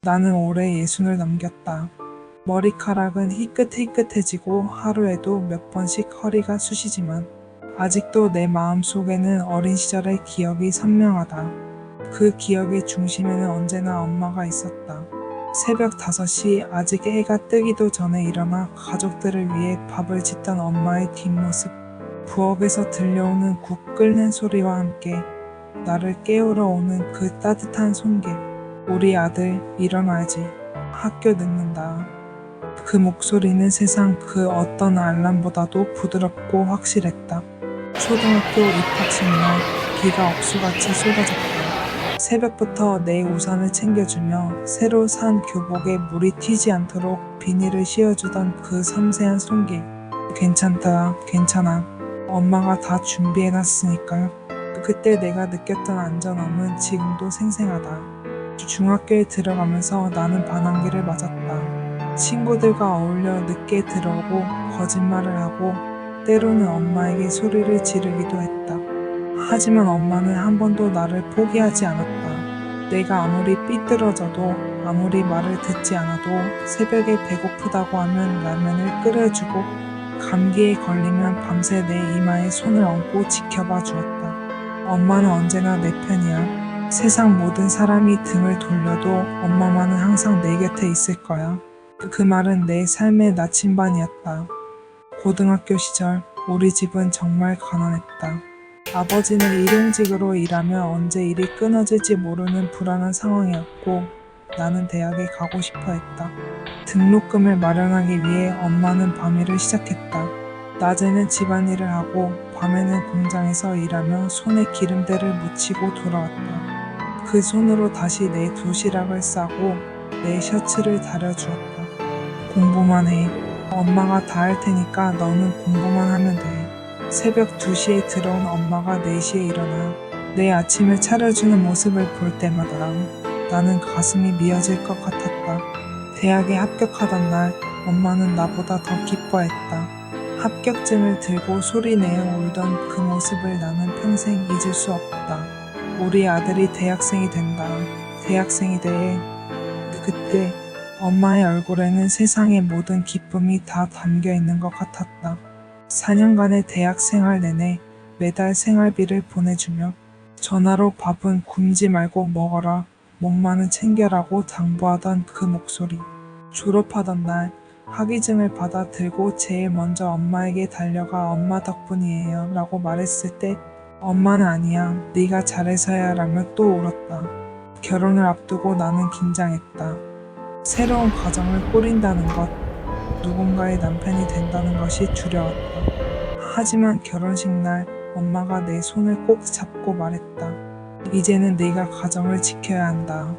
나는 올해 60을 넘겼다. 머리카락은 희끗희끗해지고 하루에도 몇 번씩 허리가 쑤시지만 아직도 내 마음속에는 어린 시절의 기억이 선명하다. 그 기억의 중심에는 언제나 엄마가 있었다. 새벽 5시 아직 해가 뜨기도 전에 일어나 가족들을 위해 밥을 짓던 엄마의 뒷모습, 부엌에서 들려오는 국 끓는 소리와 함께 나를 깨우러 오는 그 따뜻한 손길. 우리 아들, 일어나야지. 학교 늦는다. 그 목소리는 세상 그 어떤 알람보다도 부드럽고 확실했다. 초등학교 입학식 날 비가 억수같이 쏟아졌다. 새벽부터 내 우산을 챙겨주며 새로 산 교복에 물이 튀지 않도록 비닐을 씌워주던 그 섬세한 손길. 괜찮다, 괜찮아. 엄마가 다 준비해놨으니까. 그때 내가 느꼈던 안전함은 지금도 생생하다. 중학교에 들어가면서 나는 반항기를 맞았다. 친구들과 어울려 늦게 들어오고 거짓말을 하고 때로는 엄마에게 소리를 지르기도 했다. 하지만 엄마는 한 번도 나를 포기하지 않았다. 내가 아무리 삐뚤어져도 아무리 말을 듣지 않아도 새벽에 배고프다고 하면 라면을 끓여주고 감기에 걸리면 밤새 내 이마에 손을 얹고 지켜봐 주었다. 엄마는 언제나 내 편이야. 세상 모든 사람이 등을 돌려도 엄마만은 항상 내 곁에 있을 거야. 그 말은 내 삶의 나침반이었다. 고등학교 시절 우리 집은 정말 가난했다. 아버지는 일용직으로 일하며 언제 일이 끊어질지 모르는 불안한 상황이었고 나는 대학에 가고 싶어 했다. 등록금을 마련하기 위해 엄마는 밤일을 시작했다. 낮에는 집안일을 하고 밤에는 공장에서 일하며 손에 기름때를 묻히고 돌아왔다. 그 손으로 다시 내 도시락을 싸고 내 셔츠를 다려주었다. 공부만 해. 엄마가 다 할 테니까 너는 공부만 하면 돼. 새벽 2시에 들어온 엄마가 4시에 일어나 내 아침을 차려주는 모습을 볼 때마다 나는 가슴이 미어질 것 같았다. 대학에 합격하던 날 엄마는 나보다 더 기뻐했다. 합격증을 들고 소리내어 울던 그 모습을 나는 평생 잊을 수 없다. 우리 아들이 대학생이 된다. 대학생이 돼. 그때 엄마의 얼굴에는 세상의 모든 기쁨이 다 담겨 있는 것 같았다. 4년간의 대학 생활 내내 매달 생활비를 보내주며 전화로 밥은 굶지 말고 먹어라, 몸만은 챙겨라고 당부하던 그 목소리. 졸업하던 날 학위증을 받아 들고 제일 먼저 엄마에게 달려가 엄마 덕분이에요 라고 말했을 때 엄마는 아니야, 네가 잘해서야 라며 또 울었다. 결혼을 앞두고 나는 긴장했다. 새로운 가정을 꾸린다는 것, 누군가의 남편이 된다는 것이 두려웠다. 하지만 결혼식 날 엄마가 내 손을 꼭 잡고 말했다. 이제는 네가 가정을 지켜야 한다.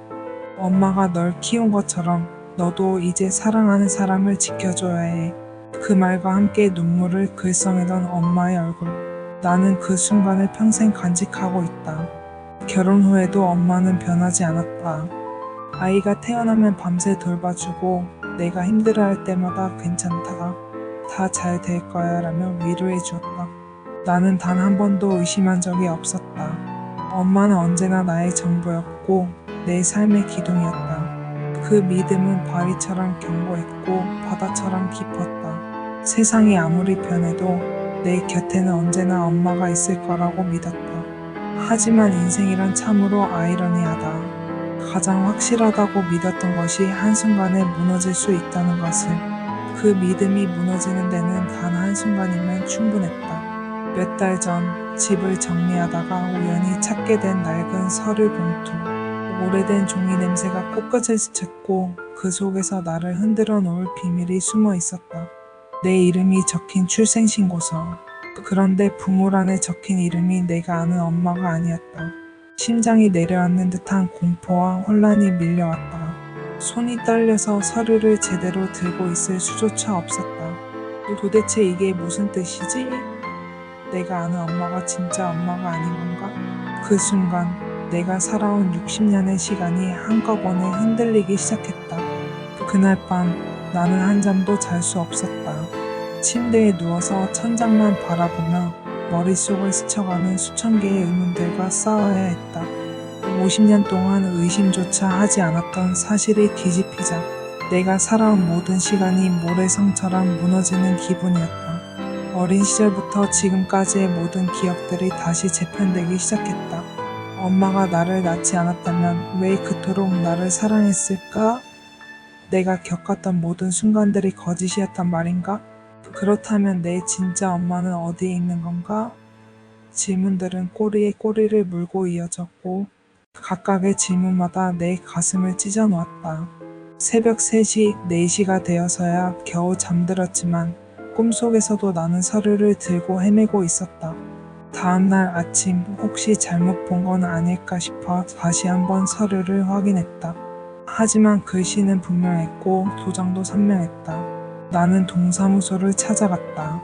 엄마가 널 키운 것처럼 너도 이제 사랑하는 사람을 지켜줘야 해. 그 말과 함께 눈물을 글썽이던 엄마의 얼굴. 나는 그 순간을 평생 간직하고 있다. 결혼 후에도 엄마는 변하지 않았다. 아이가 태어나면 밤새 돌봐주고 내가 힘들어할 때마다 괜찮다. 다 잘 될 거야 라며 위로해 주었다. 나는 단 한 번도 의심한 적이 없었다. 엄마는 언제나 나의 전부였고 내 삶의 기둥이었다. 그 믿음은 바위처럼 견고했고 바다처럼 깊었다. 세상이 아무리 변해도 내 곁에는 언제나 엄마가 있을 거라고 믿었다. 하지만 인생이란 참으로 아이러니하다. 가장 확실하다고 믿었던 것이 한순간에 무너질 수 있다는 것을. 그 믿음이 무너지는 데는 단 한순간이면 충분했다. 몇 달 전 집을 정리하다가 우연히 찾게 된 낡은 서류 봉투. 오래된 종이 냄새가 코끝을 스쳤고 그 속에서 나를 흔들어 놓을 비밀이 숨어 있었다. 내 이름이 적힌 출생신고서. 그런데 부물 안에 적힌 이름이 내가 아는 엄마가 아니었다. 심장이 내려앉는 듯한 공포와 혼란이 밀려왔다. 손이 떨려서 서류를 제대로 들고 있을 수조차 없었다. 도대체 이게 무슨 뜻이지? 내가 아는 엄마가 진짜 엄마가 아닌 건가? 그 순간 내가 살아온 60년의 시간이 한꺼번에 흔들리기 시작했다. 그날 밤 나는 한잠도 잘 수 없었다. 침대에 누워서 천장만 바라보며 머릿속을 스쳐가는 수천 개의 의문들과 싸워야 했다. 50년 동안 의심조차 하지 않았던 사실이 뒤집히자 내가 살아온 모든 시간이 모래성처럼 무너지는 기분이었다. 어린 시절부터 지금까지의 모든 기억들이 다시 재편되기 시작했다. 엄마가 나를 낳지 않았다면 왜 그토록 나를 사랑했을까? 내가 겪었던 모든 순간들이 거짓이었단 말인가? 그렇다면 내 진짜 엄마는 어디에 있는 건가? 질문들은 꼬리에 꼬리를 물고 이어졌고 각각의 질문마다 내 가슴을 찢어놓았다. 새벽 3시, 4시가 되어서야 겨우 잠들었지만 꿈속에서도 나는 서류를 들고 헤매고 있었다. 다음날 아침 혹시 잘못 본 건 아닐까 싶어 다시 한번 서류를 확인했다. 하지만 글씨는 분명했고 도장도 선명했다. 나는 동사무소를 찾아갔다.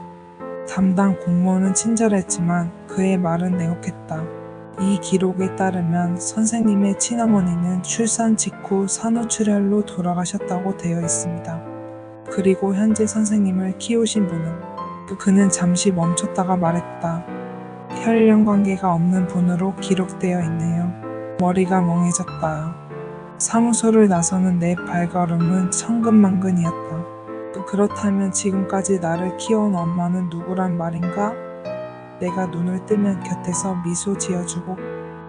담당 공무원은 친절했지만 그의 말은 냉혹했다. 이 기록에 따르면 선생님의 친어머니는 출산 직후 산후출혈로 돌아가셨다고 되어 있습니다. 그리고 현재 선생님을 키우신 분은 그는 잠시 멈췄다가 말했다. 혈연 관계가 없는 분으로 기록되어 있네요. 머리가 멍해졌다. 사무소를 나서는 내 발걸음은 천근만근이었다. 그렇다면 지금까지 나를 키워온 엄마는 누구란 말인가? 내가 눈을 뜨면 곁에서 미소 지어주고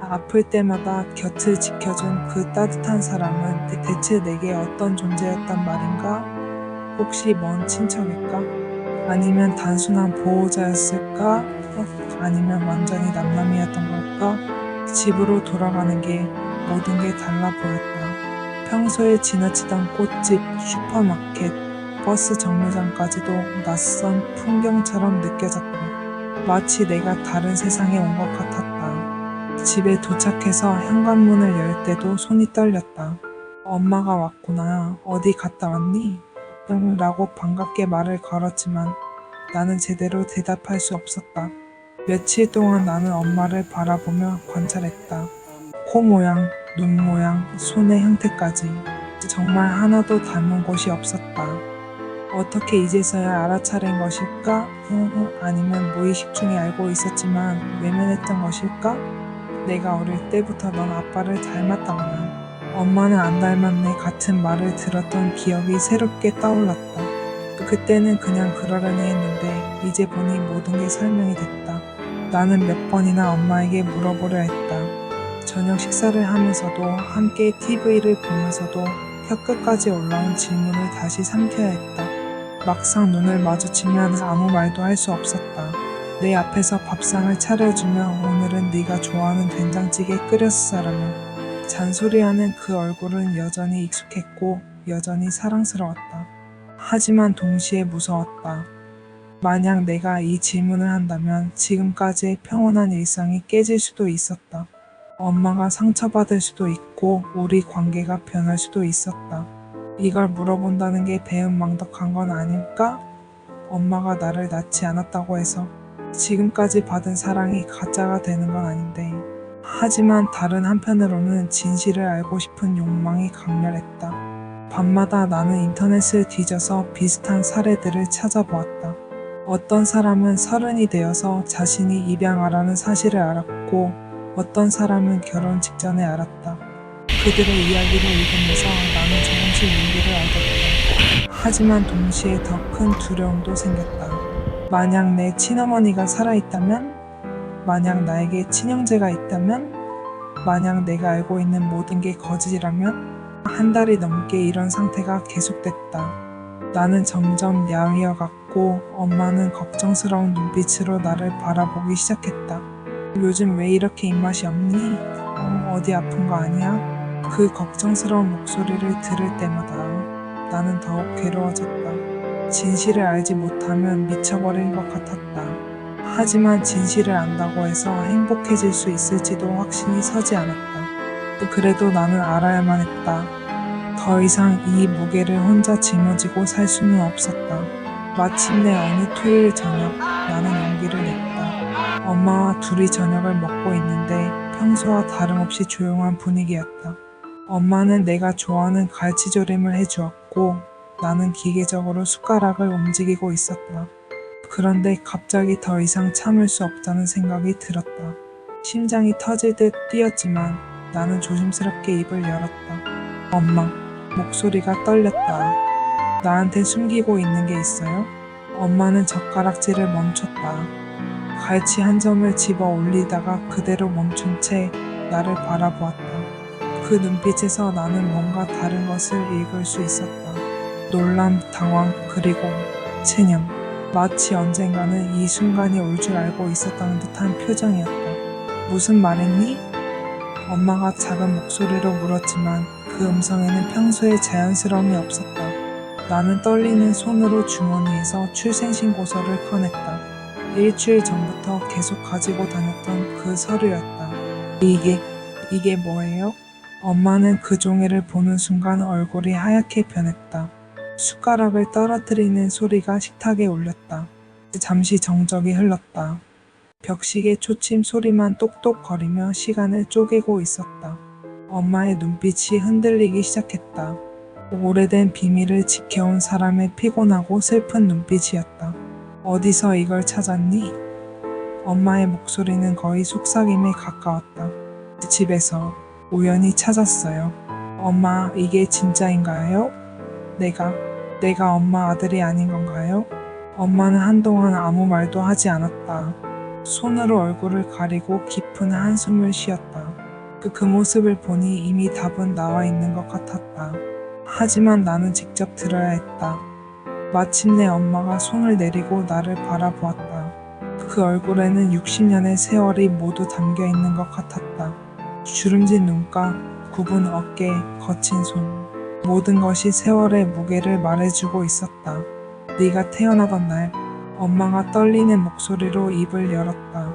아플 때마다 곁을 지켜준 그 따뜻한 사람은 대체 내게 어떤 존재였단 말인가? 혹시 먼 친척일까? 아니면 단순한 보호자였을까? 아니면 완전히 남남이었던 걸까? 집으로 돌아가는 게 모든 게 달라 보였다. 평소에 지나치던 꽃집, 슈퍼마켓, 버스 정류장까지도 낯선 풍경처럼 느껴졌다. 마치 내가 다른 세상에 온 것 같았다. 집에 도착해서 현관문을 열 때도 손이 떨렸다. 엄마가 왔구나. 어디 갔다 왔니? 응 라고 반갑게 말을 걸었지만 나는 제대로 대답할 수 없었다. 며칠 동안 나는 엄마를 바라보며 관찰했다. 코 모양, 눈 모양, 손의 형태까지 정말 하나도 닮은 곳이 없었다. 어떻게 이제서야 알아차린 것일까? 아니면 무의식 중에 알고 있었지만 외면했던 것일까? 내가 어릴 때부터 넌 아빠를 닮았다거나 엄마는 안 닮았네 같은 말을 들었던 기억이 새롭게 떠올랐다. 그때는 그냥 그러려니 했는데 이제 보니 모든 게 설명이 됐다. 나는 몇 번이나 엄마에게 물어보려 했다. 저녁 식사를 하면서도 함께 TV를 보면서도 혀끝까지 올라온 질문을 다시 삼켜야 했다. 막상 눈을 마주치면 아무 말도 할 수 없었다. 내 앞에서 밥상을 차려주며 오늘은 네가 좋아하는 된장찌개 끓였어라며 잔소리하는 그 얼굴은 여전히 익숙했고 여전히 사랑스러웠다. 하지만 동시에 무서웠다. 만약 내가 이 질문을 한다면 지금까지의 평온한 일상이 깨질 수도 있었다. 엄마가 상처받을 수도 있고 우리 관계가 변할 수도 있었다. 이걸 물어본다는 게 배은망덕한 건 아닐까? 엄마가 나를 낳지 않았다고 해서 지금까지 받은 사랑이 가짜가 되는 건 아닌데. 하지만 다른 한편으로는 진실을 알고 싶은 욕망이 강렬했다. 밤마다 나는 인터넷을 뒤져서 비슷한 사례들을 찾아보았다. 어떤 사람은 30이 되어서 자신이 입양아라는 사실을 알았고 어떤 사람은 결혼 직전에 알았다. 그들의 이야기를 읽으면서 나는 조금씩 용기를 얻었다. 하지만 동시에 더 큰 두려움도 생겼다. 만약 내 친어머니가 살아있다면? 만약 나에게 친형제가 있다면? 만약 내가 알고 있는 모든 게 거짓이라면? 한 달이 넘게 이런 상태가 계속됐다. 나는 점점 야위어갔고 엄마는 걱정스러운 눈빛으로 나를 바라보기 시작했다. 요즘 왜 이렇게 입맛이 없니? 어디 아픈 거 아니야? 그 걱정스러운 목소리를 들을 때마다 나는 더욱 괴로워졌다. 진실을 알지 못하면 미쳐버릴 것 같았다. 하지만 진실을 안다고 해서 행복해질 수 있을지도 확신이 서지 않았다. 그래도 나는 알아야만 했다. 더 이상 이 무게를 혼자 짊어지고 살 수는 없었다. 마침내 어느 토요일 저녁 나는 용기를 냈다. 엄마와 둘이 저녁을 먹고 있는데 평소와 다름없이 조용한 분위기였다. 엄마는 내가 좋아하는 갈치조림을 해주었고 나는 기계적으로 숟가락을 움직이고 있었다. 그런데 갑자기 더 이상 참을 수 없다는 생각이 들었다. 심장이 터질 듯 뛰었지만 나는 조심스럽게 입을 열었다. 엄마, 목소리가 떨렸다. 나한테 숨기고 있는 게 있어요? 엄마는 젓가락질을 멈췄다. 갈치 한 점을 집어 올리다가 그대로 멈춘 채 나를 바라보았다. 그 눈빛에서 나는 뭔가 다른 것을 읽을 수 있었다. 놀람, 당황, 그리고 체념. 마치 언젠가는 이 순간이 올 줄 알고 있었다는 듯한 표정이었다. 무슨 말했니? 엄마가 작은 목소리로 물었지만 그 음성에는 평소의 자연스러움이 없었다. 나는 떨리는 손으로 주머니에서 출생신고서를 꺼냈다. 일주일 전부터 계속 가지고 다녔던 그 서류였다. 이게 뭐예요? 엄마는 그 종이를 보는 순간 얼굴이 하얗게 변했다. 숟가락을 떨어뜨리는 소리가 식탁에 울렸다. 잠시 정적이 흘렀다. 벽시계 초침 소리만 똑똑거리며 시간을 쪼개고 있었다. 엄마의 눈빛이 흔들리기 시작했다. 오래된 비밀을 지켜온 사람의 피곤하고 슬픈 눈빛이었다. 어디서 이걸 찾았니? 엄마의 목소리는 거의 속삭임에 가까웠다. 집에서 우연히 찾았어요. 엄마, 이게 진짜인가요? 내가 엄마 아들이 아닌 건가요? 엄마는 한동안 아무 말도 하지 않았다. 손으로 얼굴을 가리고 깊은 한숨을 쉬었다. 그 모습을 보니 이미 답은 나와 있는 것 같았다. 하지만 나는 직접 들어야 했다. 마침내 엄마가 손을 내리고 나를 바라보았다. 그 얼굴에는 60년의 세월이 모두 담겨 있는 것 같았다. 주름진 눈가, 굽은 어깨, 거친 손. 모든 것이 세월의 무게를 말해주고 있었다. 네가 태어나던 날, 엄마가 떨리는 목소리로 입을 열었다.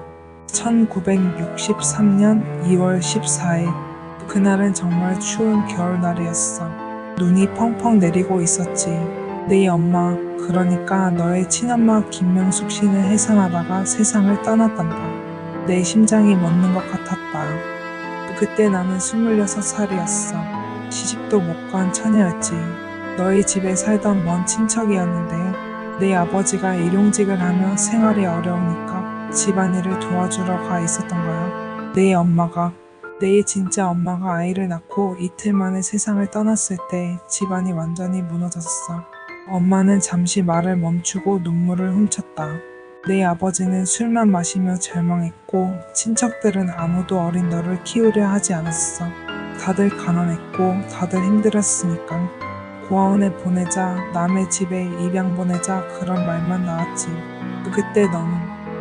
1963년 2월 14일. 그날은 정말 추운 겨울날이었어. 눈이 펑펑 내리고 있었지. 네 엄마, 그러니까 너의 친엄마 김명숙 씨는 해산하다가 세상을 떠났단다. 내 심장이 멎는 것 같았다. 그때 나는 26살이었어. 시집도 못 간 처녀였지. 너희 집에 살던 먼 친척이었는데 내 아버지가 일용직을 하며 생활이 어려우니까 집안일을 도와주러 가 있었던 거야. 내 진짜 엄마가 아이를 낳고 이틀 만에 세상을 떠났을 때 집안이 완전히 무너졌어. 엄마는 잠시 말을 멈추고 눈물을 훔쳤다. 내 아버지는 술만 마시며 절망했고 친척들은 아무도 어린 너를 키우려 하지 않았어. 다들 가난했고 다들 힘들었으니까. 고아원에 보내자, 남의 집에 입양 보내자 그런 말만 나왔지. 그때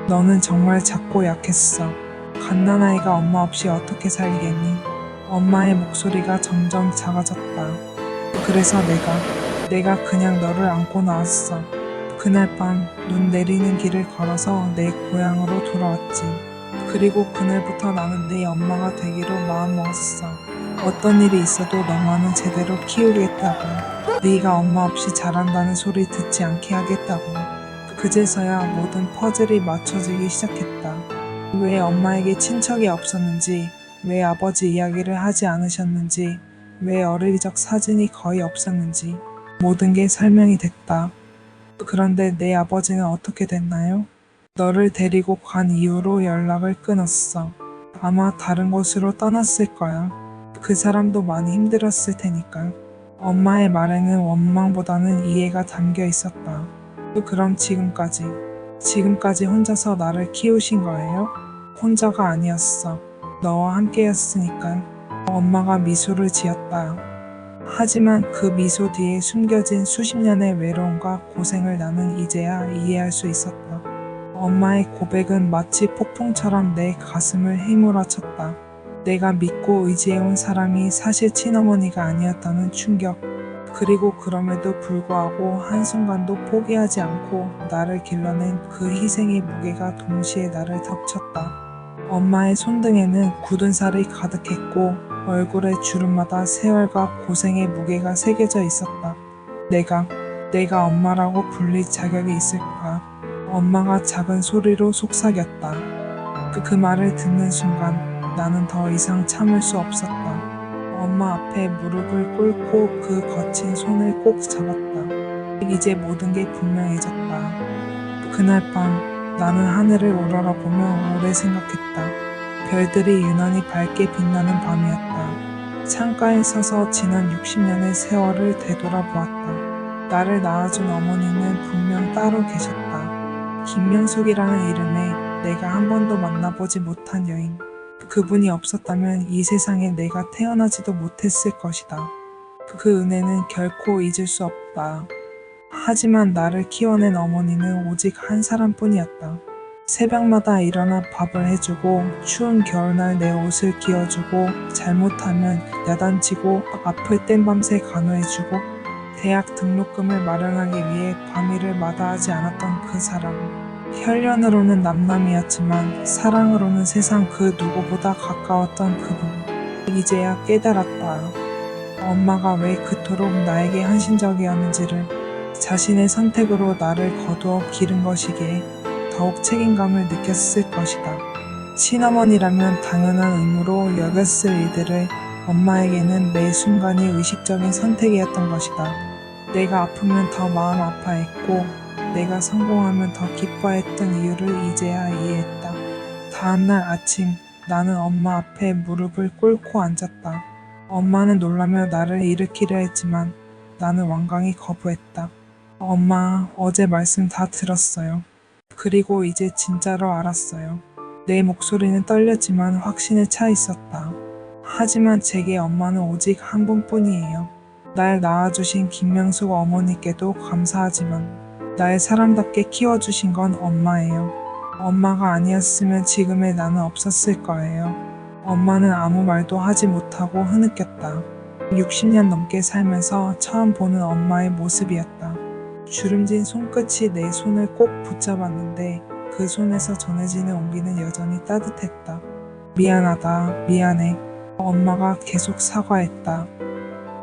너는 정말 작고 약했어. 갓난아이가 엄마 없이 어떻게 살겠니? 엄마의 목소리가 점점 작아졌다. 그래서 내가 그냥 너를 안고 나왔어. 그날 밤 눈 내리는 길을 걸어서 내 고향으로 돌아왔지. 그리고 그날부터 나는 내 엄마가 되기로 마음먹었어. 어떤 일이 있어도 너만은 제대로 키우겠다고. 네가 엄마 없이 자란다는 소리 듣지 않게 하겠다고. 그제서야 모든 퍼즐이 맞춰지기 시작했다. 왜 엄마에게 친척이 없었는지, 왜 아버지 이야기를 하지 않으셨는지, 왜 어릴 적 사진이 거의 없었는지 모든 게 설명이 됐다. 그런데 내 아버지는 어떻게 됐나요? 너를 데리고 간 이후로 연락을 끊었어. 아마 다른 곳으로 떠났을 거야. 그 사람도 많이 힘들었을 테니까. 엄마의 말에는 원망보다는 이해가 담겨 있었다. 그럼 지금까지 혼자서 나를 키우신 거예요? 혼자가 아니었어. 너와 함께였으니까. 엄마가 미소를 지었다. 하지만 그 미소 뒤에 숨겨진 수십 년의 외로움과 고생을 나는 이제야 이해할 수 있었다. 엄마의 고백은 마치 폭풍처럼 내 가슴을 휘몰아쳤다. 내가 믿고 의지해온 사람이 사실 친어머니가 아니었다는 충격. 그리고 그럼에도 불구하고 한순간도 포기하지 않고 나를 길러낸 그 희생의 무게가 동시에 나를 덮쳤다. 엄마의 손등에는 굳은 살이 가득했고 얼굴의 주름마다 세월과 고생의 무게가 새겨져 있었다. 내가 엄마라고 불릴 자격이 있을까? 엄마가 작은 소리로 속삭였다. 그 말을 듣는 순간 나는 더 이상 참을 수 없었다. 엄마 앞에 무릎을 꿇고 그 거친 손을 꼭 잡았다. 이제 모든 게 분명해졌다. 그날 밤 나는 하늘을 우러러보며 오래 생각했다. 별들이 유난히 밝게 빛나는 밤이었다. 창가에 서서 지난 60년의 세월을 되돌아보았다. 나를 낳아준 어머니는 분명 따로 계셨다. 김명숙이라는 이름에 내가 한 번도 만나보지 못한 여인. 그분이 없었다면 이 세상에 내가 태어나지도 못했을 것이다. 그 은혜는 결코 잊을 수 없다. 하지만 나를 키워낸 어머니는 오직 한 사람뿐이었다. 새벽마다 일어나 밥을 해주고 추운 겨울날 내 옷을 끼워주고 잘못하면 야단치고 아플 땐 밤새 간호해주고 대학 등록금을 마련하기 위해 밤일을 마다하지 않았던 그 사람. 혈연으로는 남남이었지만 사랑으로는 세상 그 누구보다 가까웠던 그분. 이제야 깨달았다. 엄마가 왜 그토록 나에게 헌신적이었는지를. 자신의 선택으로 나를 거두어 기른 것이기에 더욱 책임감을 느꼈을 것이다. 친어머니라면 당연한 의무로 여겼을 일들을 엄마에게는 매 순간이 의식적인 선택이었던 것이다. 내가 아프면 더 마음 아파했고 내가 성공하면 더 기뻐했던 이유를 이제야 이해했다. 다음날 아침 나는 엄마 앞에 무릎을 꿇고 앉았다. 엄마는 놀라며 나를 일으키려 했지만 나는 완강히 거부했다. 엄마, 어제 말씀 다 들었어요. 그리고 이제 진짜로 알았어요. 내 목소리는 떨렸지만 확신에 차 있었다. 하지만 제게 엄마는 오직 한 분뿐이에요. 날 낳아주신 김명숙 어머니께도 감사하지만 날 사람답게 키워주신 건 엄마예요. 엄마가 아니었으면 지금의 나는 없었을 거예요. 엄마는 아무 말도 하지 못하고 흐느꼈다. 60년 넘게 살면서 처음 보는 엄마의 모습이었다. 주름진 손끝이 내 손을 꼭 붙잡았는데 그 손에서 전해지는 온기는 여전히 따뜻했다. 미안하다, 미안해. 엄마가 계속 사과했다.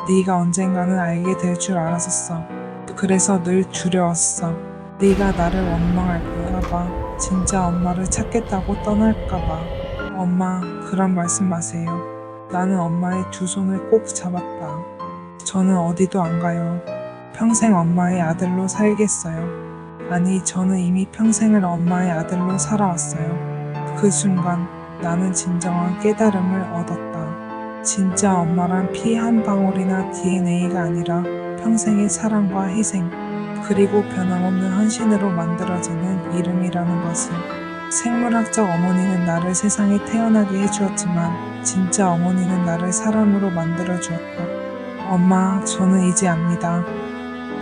네가 언젠가는 알게 될 줄 알았었어. 그래서 늘 두려웠어. 네가 나를 원망할까봐, 진짜 엄마를 찾겠다고 떠날까봐. 엄마, 그런 말씀 마세요. 나는 엄마의 두 손을 꼭 잡았다. 저는 어디도 안 가요. 평생 엄마의 아들로 살겠어요. 아니, 저는 이미 평생을 엄마의 아들로 살아왔어요. 그 순간 나는 진정한 깨달음을 얻었다. 진짜 엄마란 피 한 방울이나 DNA가 아니라 평생의 사랑과 희생, 그리고 변함없는 헌신으로 만들어지는 이름이라는 것을. 생물학적 어머니는 나를 세상에 태어나게 해주었지만 진짜 어머니는 나를 사람으로 만들어 주었다. 엄마, 저는 이제 압니다.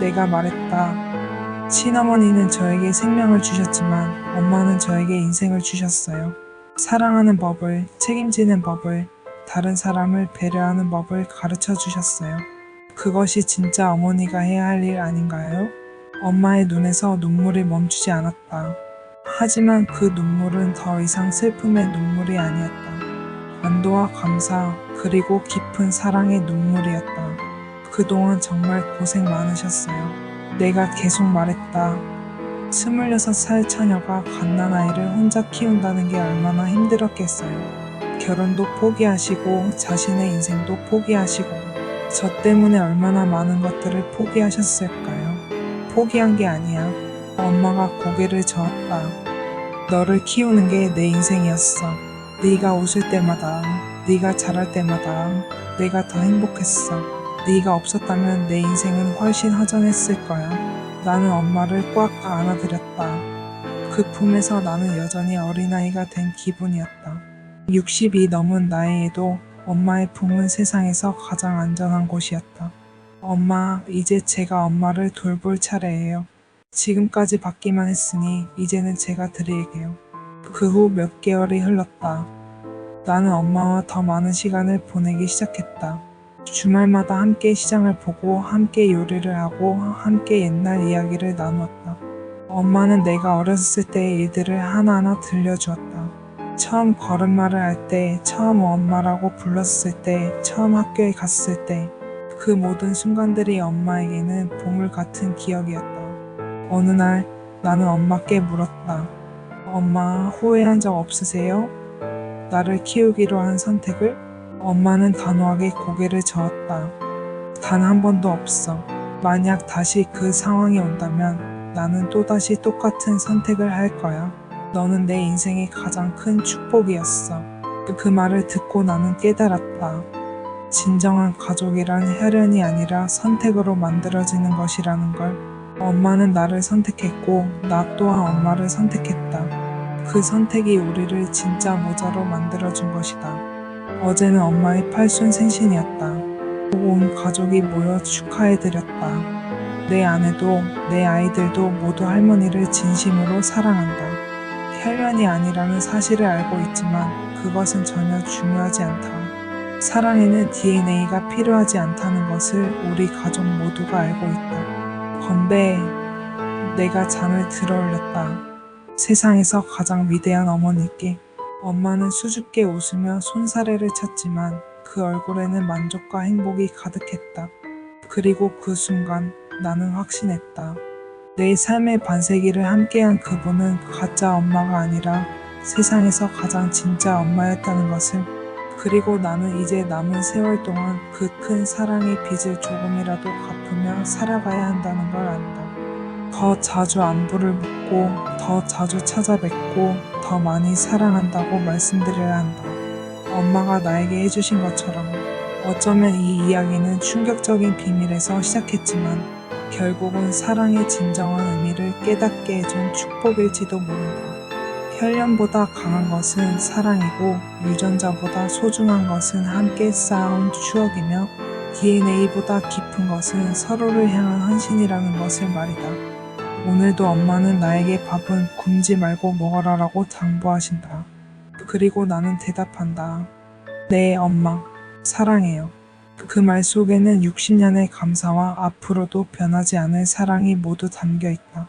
내가 말했다. 친어머니는 저에게 생명을 주셨지만 엄마는 저에게 인생을 주셨어요. 사랑하는 법을, 책임지는 법을, 다른 사람을 배려하는 법을 가르쳐 주셨어요. 그것이 진짜 어머니가 해야 할 일 아닌가요? 엄마의 눈에서 눈물이 멈추지 않았다. 하지만 그 눈물은 더 이상 슬픔의 눈물이 아니었다. 안도와 감사, 그리고 깊은 사랑의 눈물이었다. 그동안 정말 고생 많으셨어요. 내가 계속 말했다. 26살 처녀가 갓난아이를 혼자 키운다는 게 얼마나 힘들었겠어요. 결혼도 포기하시고 자신의 인생도 포기하시고 저 때문에 얼마나 많은 것들을 포기하셨을까요? 포기한 게 아니야. 엄마가 고개를 저었다. 너를 키우는 게 내 인생이었어. 네가 웃을 때마다, 네가 잘할 때마다 내가 더 행복했어. 네가 없었다면 내 인생은 훨씬 허전했을 거야. 나는 엄마를 꽉 안아드렸다. 그 품에서 나는 여전히 어린아이가 된 기분이었다. 60이 넘은 나이에도 엄마의 품은 세상에서 가장 안전한 곳이었다. 엄마, 이제 제가 엄마를 돌볼 차례예요. 지금까지 받기만 했으니 이제는 제가 드릴게요. 그 후 몇 개월이 흘렀다. 나는 엄마와 더 많은 시간을 보내기 시작했다. 주말마다 함께 시장을 보고 함께 요리를 하고 함께 옛날 이야기를 나누었다. 엄마는 내가 어렸을 때의 일들을 하나하나 들려주었다. 처음 걸음마를 할 때, 처음 엄마라고 불렀을 때, 처음 학교에 갔을 때, 그 모든 순간들이 엄마에게는 보물 같은 기억이었다. 어느 날 나는 엄마께 물었다. 엄마, 후회한 적 없으세요? 나를 키우기로 한 선택을? 엄마는 단호하게 고개를 저었다. 단 한 번도 없어. 만약 다시 그 상황이 온다면 나는 또다시 똑같은 선택을 할 거야. 너는 내 인생의 가장 큰 축복이었어. 그 말을 듣고 나는 깨달았다. 진정한 가족이란 혈연이 아니라 선택으로 만들어지는 것이라는 걸. 엄마는 나를 선택했고 나 또한 엄마를 선택했다. 그 선택이 우리를 진짜 모자로 만들어준 것이다. 어제는 엄마의 8순 생신이었다. 온 가족이 모여 축하해드렸다. 내 아내도 내 아이들도 모두 할머니를 진심으로 사랑한다. 혈연이 아니라는 사실을 알고 있지만 그것은 전혀 중요하지 않다. 사랑에는 DNA가 필요하지 않다는 것을 우리 가족 모두가 알고 있다. 건배, 내가 잠을 들어 올렸다. 세상에서 가장 위대한 어머니께. 엄마는 수줍게 웃으며 손사래를 쳤지만 그 얼굴에는 만족과 행복이 가득했다. 그리고 그 순간 나는 확신했다. 내 삶의 반세기를 함께한 그분은 가짜 엄마가 아니라 세상에서 가장 진짜 엄마였다는 것을. 그리고 나는 이제 남은 세월 동안 그 큰 사랑의 빚을 조금이라도 갚으며 살아가야 한다는 걸 안다. 더 자주 안부를 묻고 더 자주 찾아뵙고 더 많이 사랑한다고 말씀드려야 한다. 엄마가 나에게 해주신 것처럼. 어쩌면 이 이야기는 충격적인 비밀에서 시작했지만 결국은 사랑의 진정한 의미를 깨닫게 해준 축복일지도 모른다. 혈연보다 강한 것은 사랑이고 유전자보다 소중한 것은 함께 쌓아온 추억이며 DNA보다 깊은 것은 서로를 향한 헌신이라는 것을 말이다. 오늘도 엄마는 나에게 밥은 굶지 말고 먹어라라고 당부하신다. 그리고 나는 대답한다. 네, 엄마. 사랑해요. 그 말 속에는 60년의 감사와 앞으로도 변하지 않을 사랑이 모두 담겨 있다.